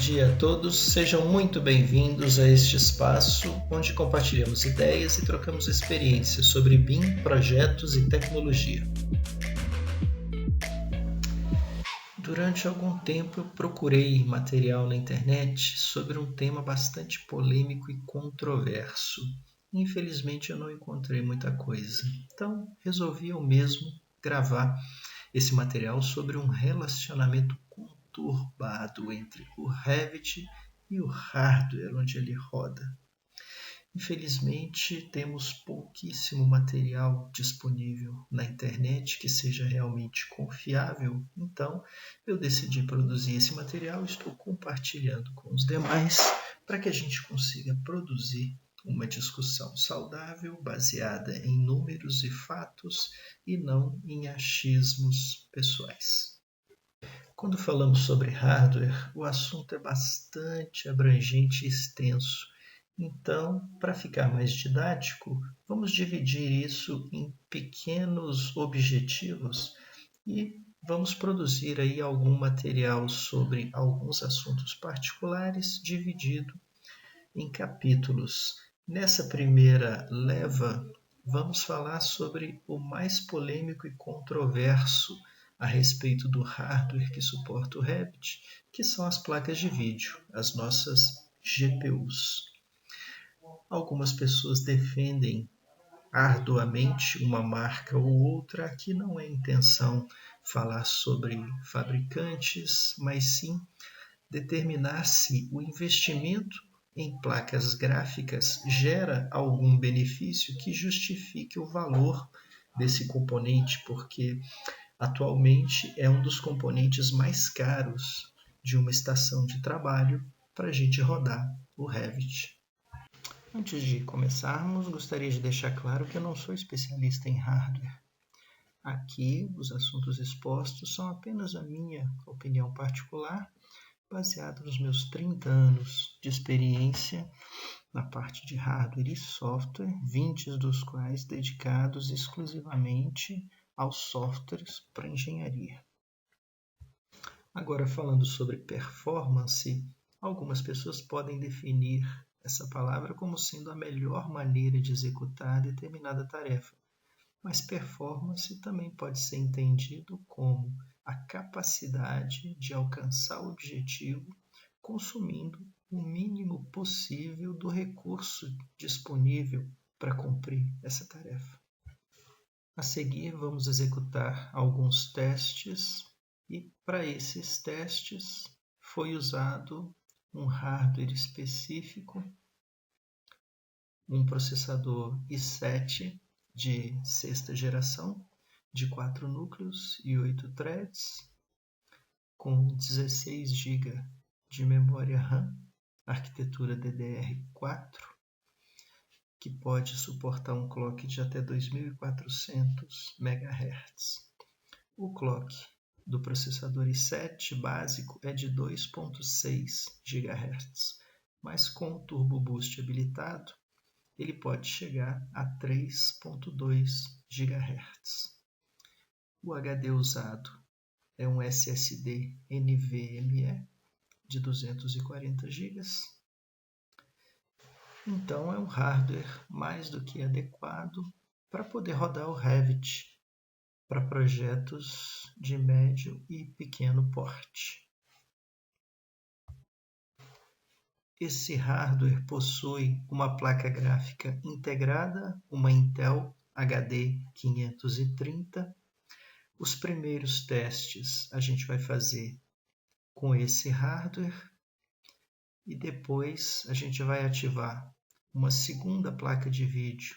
dia a todos, sejam muito bem-vindos a este espaço onde compartilhamos ideias e trocamos experiências sobre BIM, projetos e tecnologia. Durante algum tempo eu procurei material na internet sobre um tema bastante polêmico e controverso. Infelizmente eu não encontrei muita coisa, então resolvi eu mesmo gravar esse material sobre um relacionamento conturbado entre o Revit e o hardware onde ele roda. Infelizmente, temos pouquíssimo material disponível na internet que seja realmente confiável, então eu decidi produzir esse material e estou compartilhando com os demais para que a gente consiga produzir uma discussão saudável, baseada em números e fatos e não em achismos pessoais. Quando falamos sobre hardware, o assunto é bastante abrangente e extenso. Então, para ficar mais didático, vamos dividir isso em pequenos objetivos e vamos produzir aí algum material sobre alguns assuntos particulares, dividido em capítulos. Nessa primeira leva, vamos falar sobre o mais polêmico e controverso a respeito do hardware que suporta o Revit, que são as placas de vídeo, as nossas GPUs. Algumas pessoas defendem arduamente uma marca ou outra. Aqui não é intenção falar sobre fabricantes, mas sim determinar se o investimento em placas gráficas gera algum benefício que justifique o valor desse componente, porque atualmente é um dos componentes mais caros de uma estação de trabalho para a gente rodar o Revit. Antes de começarmos, gostaria de deixar claro que eu não sou especialista em hardware. Aqui, os assuntos expostos são apenas a minha opinião particular, baseada nos meus 30 anos de experiência na parte de hardware e software, 20 dos quais dedicados exclusivamente aos softwares para engenharia. Agora, falando sobre performance, algumas pessoas podem definir essa palavra como sendo a melhor maneira de executar determinada tarefa, mas performance também pode ser entendido como a capacidade de alcançar o objetivo consumindo o mínimo possível do recurso disponível para cumprir essa tarefa. A seguir, vamos executar alguns testes e, para esses testes, foi usado um hardware específico, um processador i7 de sexta geração, de 4 núcleos e 8 threads, com 16 GB de memória RAM, arquitetura DDR4, que pode suportar um clock de até 2400 MHz. O clock do processador i7 básico é de 2.6 GHz, mas com o Turbo Boost habilitado, ele pode chegar a 3.2 GHz. O HD usado é um SSD NVMe de 240 GB. Então é um hardware mais do que adequado para poder rodar o Revit para projetos de médio e pequeno porte. Esse hardware possui uma placa gráfica integrada, uma Intel HD 530. Os primeiros testes a gente vai fazer com esse hardware e depois a gente vai ativar uma segunda placa de vídeo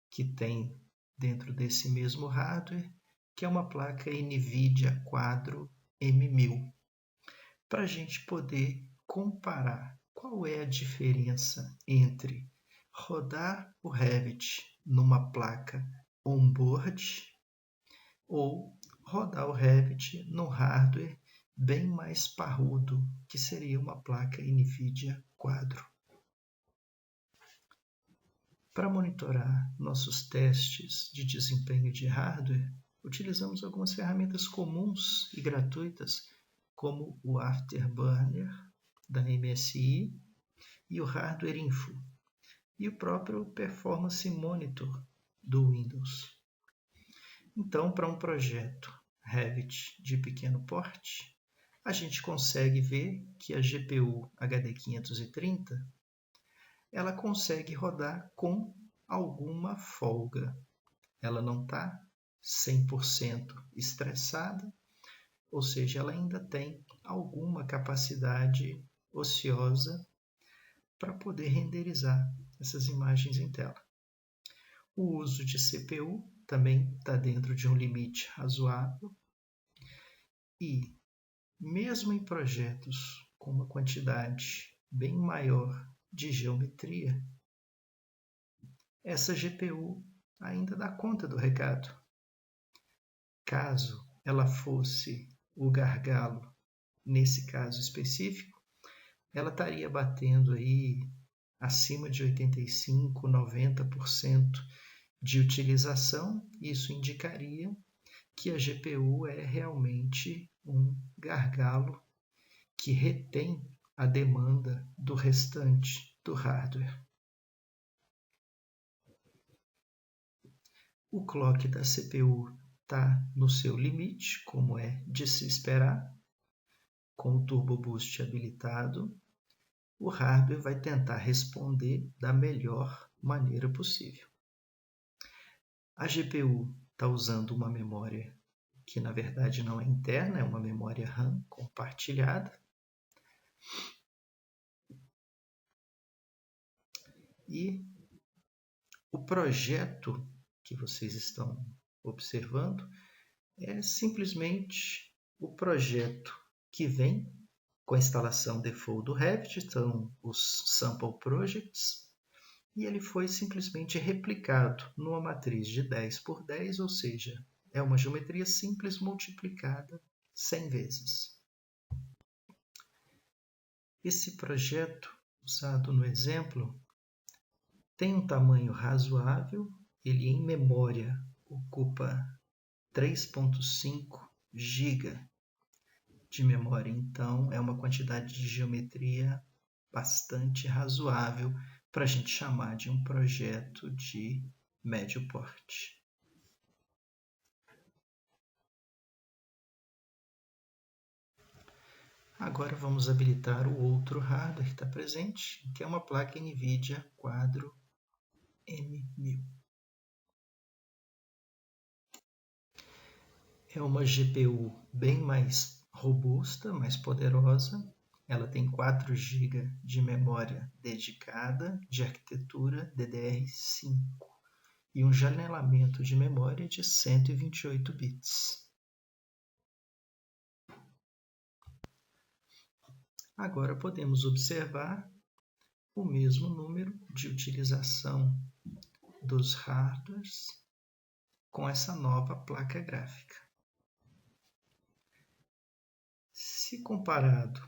que tem dentro desse mesmo hardware, que é uma placa NVIDIA Quadro M1000, para a gente poder comparar qual é a diferença entre rodar o Revit numa placa on-board ou rodar o Revit num hardware bem mais parrudo, que seria uma placa NVIDIA Quadro. Para monitorar nossos testes de desempenho de hardware, utilizamos algumas ferramentas comuns e gratuitas, como o Afterburner da MSI e o Hardware Info e o próprio Performance Monitor do Windows. Então, para um projeto Revit de pequeno porte, a gente consegue ver que a GPU HD 530 ela consegue rodar com alguma folga. Ela não está 100% estressada, ou seja, ela ainda tem alguma capacidade ociosa para poder renderizar essas imagens em tela. O uso de CPU também está dentro de um limite razoável e, mesmo em projetos com uma quantidade bem maior de geometria, essa GPU ainda dá conta do recado. Caso ela fosse o gargalo, nesse caso específico, ela estaria batendo aí acima de 85%, 90% de utilização. Isso indicaria que a GPU é realmente um gargalo que retém a demanda do restante do hardware. O clock da CPU está no seu limite, como é de se esperar. Com o Turbo Boost habilitado, o hardware vai tentar responder da melhor maneira possível. A GPU está usando uma memória que na verdade não é interna, é uma memória RAM compartilhada. E o projeto que vocês estão observando é simplesmente o projeto que vem com a instalação default do Revit, são os Sample Projects, e ele foi simplesmente replicado numa matriz de 10 por 10, ou seja, é uma geometria simples multiplicada 100 vezes. Esse projeto, usado no exemplo, tem um tamanho razoável, ele em memória ocupa 3,5 GB de memória, então é uma quantidade de geometria bastante razoável para a gente chamar de um projeto de médio porte. Agora vamos habilitar o outro hardware que está presente, que é uma placa NVIDIA Quadro M1000. É uma GPU bem mais robusta, mais poderosa. Ela tem 4 GB de memória dedicada de arquitetura DDR5 e um janelamento de memória de 128 bits. Agora podemos observar o mesmo número de utilização dos hardwares com essa nova placa gráfica. Se comparado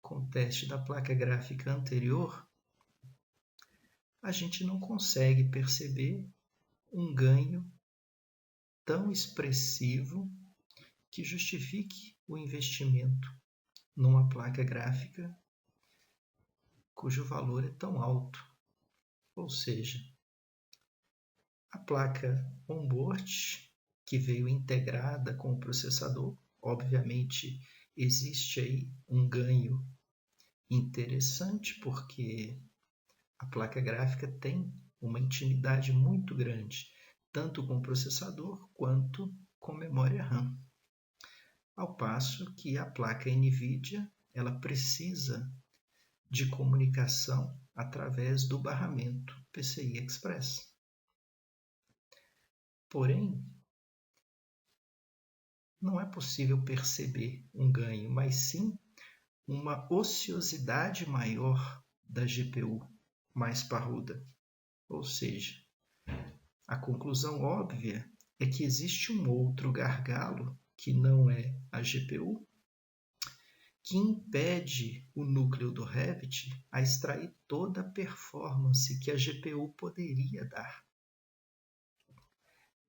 com o teste da placa gráfica anterior, a gente não consegue perceber um ganho tão expressivo que justifique o investimento numa placa gráfica cujo valor é tão alto. Ou seja, a placa onboard, que veio integrada com o processador, obviamente existe aí um ganho interessante, porque a placa gráfica tem uma intimidade muito grande, tanto com o processador quanto com memória RAM. Ao passo que a placa NVIDIA ela precisa de comunicação através do barramento PCI Express. Porém, não é possível perceber um ganho, mas sim uma ociosidade maior da GPU mais parruda. Ou seja, a conclusão óbvia é que existe um outro gargalo, que não é a GPU, que impede o núcleo do Revit a extrair toda a performance que a GPU poderia dar.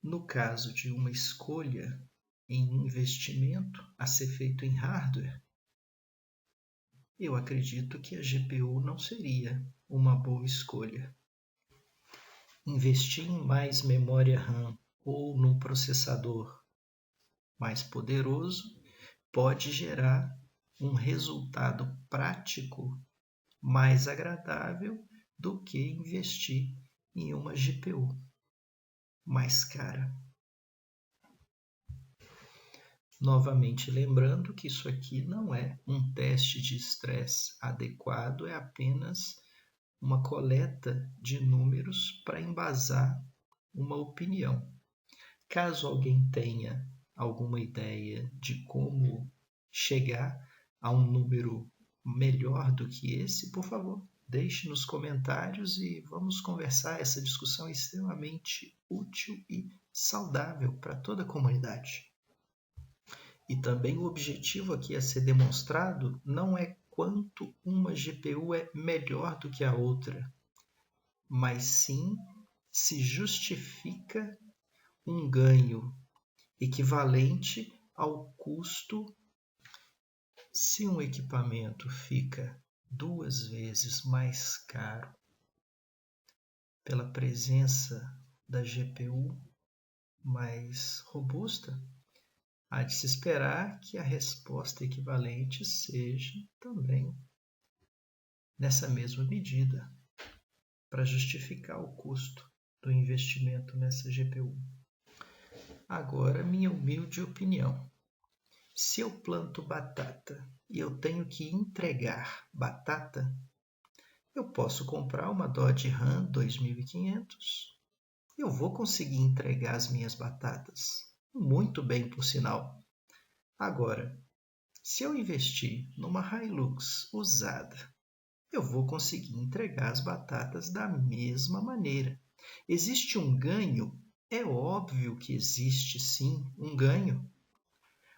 No caso de uma escolha em investimento a ser feito em hardware, eu acredito que a GPU não seria uma boa escolha. Investir em mais memória RAM ou num processador mais poderoso pode gerar um resultado prático mais agradável do que investir em uma GPU mais cara. Novamente lembrando que isso aqui não é um teste de estresse adequado, é apenas uma coleta de números para embasar uma opinião. Caso alguém tenha alguma ideia de como chegar a um número melhor do que esse, por favor, deixe nos comentários e vamos conversar. Essa discussão é extremamente útil e saudável para toda a comunidade. E também o objetivo aqui a ser demonstrado não é quanto uma GPU é melhor do que a outra, mas sim se justifica um ganho equivalente ao custo. Se um equipamento fica 2 vezes mais caro pela presença da GPU mais robusta, há de se esperar que a resposta equivalente seja também nessa mesma medida, para justificar o custo do investimento nessa GPU. Agora, minha humilde opinião. Se eu planto batata e eu tenho que entregar batata, eu posso comprar uma Dodge Ram 2500. Eu vou conseguir entregar as minhas batatas. Muito bem, por sinal. Agora, se eu investir numa Hilux usada, eu vou conseguir entregar as batatas da mesma maneira. Existe um ganho? É óbvio que existe sim um ganho.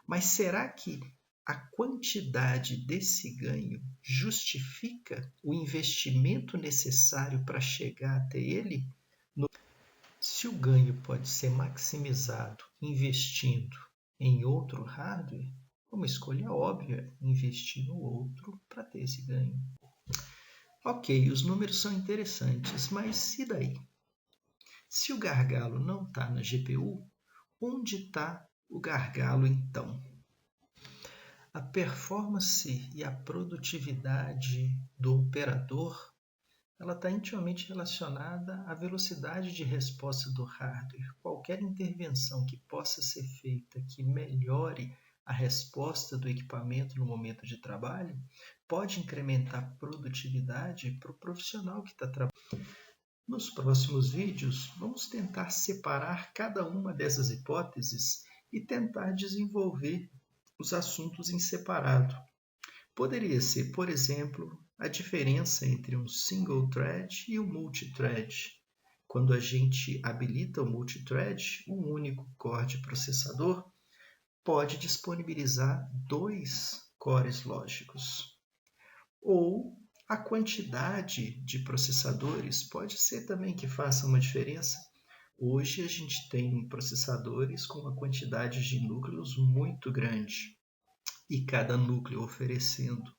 Mas será que a quantidade desse ganho justifica o investimento necessário para chegar até ele? Se o ganho pode ser maximizado investindo em outro hardware, uma escolha óbvia investir no outro para ter esse ganho. Ok, os números são interessantes, mas e daí? Se o gargalo não está na GPU, onde está o gargalo então? A performance e a produtividade do operador ela está intimamente relacionada à velocidade de resposta do hardware. Qualquer intervenção que possa ser feita que melhore a resposta do equipamento no momento de trabalho pode incrementar a produtividade para o profissional que está trabalhando. Nos próximos vídeos, vamos tentar separar cada uma dessas hipóteses e tentar desenvolver os assuntos em separado. Poderia ser, por exemplo, a diferença entre um single thread e um multithread. Quando a gente habilita o multithread, um único core de processador pode disponibilizar 2 cores lógicos. Ou a quantidade de processadores pode ser também que faça uma diferença. Hoje a gente tem processadores com uma quantidade de núcleos muito grande. E cada núcleo oferecendo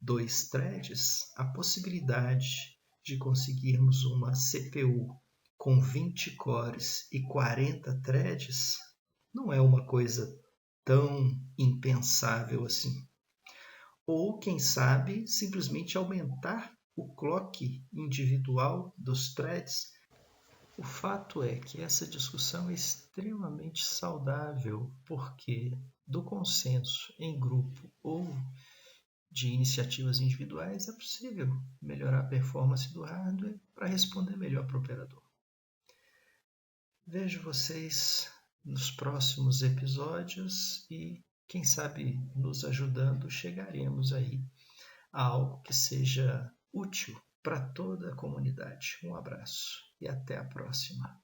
2 threads, a possibilidade de conseguirmos uma CPU com 20 cores e 40 threads não é uma coisa tão impensável assim. Ou, quem sabe, simplesmente aumentar o clock individual dos threads. O fato é que essa discussão é extremamente saudável, porque do consenso em grupo ou de iniciativas individuais é possível melhorar a performance do hardware para responder melhor para o operador. Vejo vocês nos próximos episódios e, quem sabe, nos ajudando, chegaremos aí a algo que seja útil para toda a comunidade. Um abraço e até a próxima.